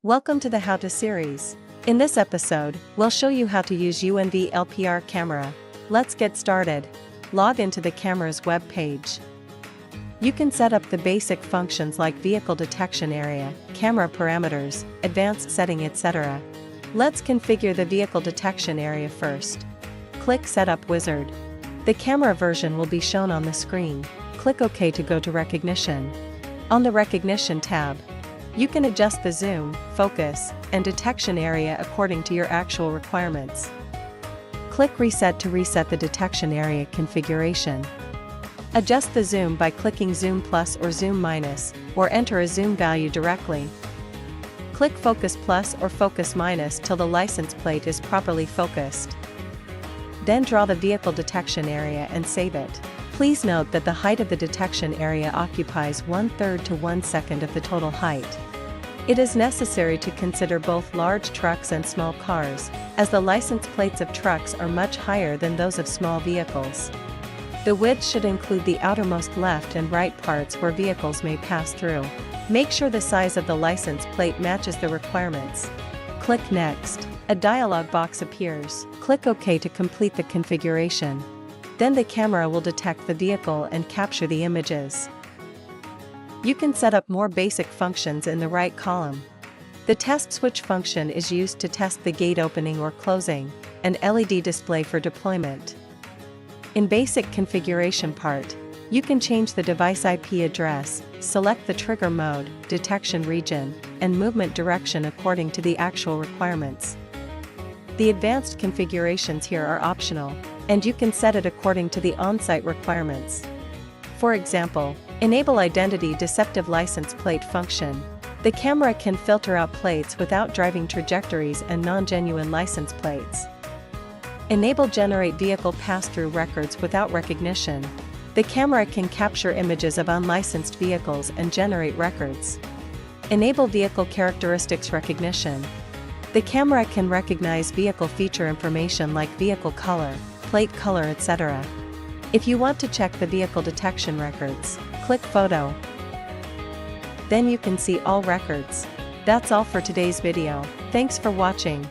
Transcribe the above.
Welcome to the How To series. In this episode, we'll show you how to use UNV LPR Camera. Let's get started. Log into the camera's web page. You can set up the basic functions like vehicle detection area, camera parameters, advanced setting, etc. Let's configure the vehicle detection area first. Click Setup Wizard. The camera version will be shown on the screen. Click OK to go to Recognition. On the Recognition tab, you can adjust the zoom, focus, and detection area according to your actual requirements. Click Reset to reset the detection area configuration. Adjust the zoom by clicking Zoom Plus or Zoom Minus, or enter a zoom value directly. Click Focus Plus or Focus Minus till the license plate is properly focused. Then draw the vehicle detection area and save it. Please note that the height of the detection area occupies 1/3 to 1 second of the total height. It is necessary to consider both large trucks and small cars, as the license plates of trucks are much higher than those of small vehicles. The width should include the outermost left and right parts where vehicles may pass through. Make sure the size of the license plate matches the requirements. Click Next. A dialog box appears. Click OK to complete the configuration. Then the camera will detect the vehicle and capture the images. You can set up more basic functions in the right column. The test switch function is used to test the gate opening or closing, and LED display for deployment. In basic configuration part, you can change the device IP address, select the trigger mode, detection region, and movement direction according to the actual requirements. The advanced configurations here are optional, and you can set it according to the on-site requirements. For example, enable identity deceptive license plate function. The camera can filter out plates without driving trajectories and non-genuine license plates. Enable generate vehicle pass-through records without recognition. The camera can capture images of unlicensed vehicles and generate records. Enable vehicle characteristics recognition. The camera can recognize vehicle feature information like vehicle color, plate color, etc. If you want to check the vehicle detection records, click Photo. Then you can see all records. That's all for today's video. Thanks for watching.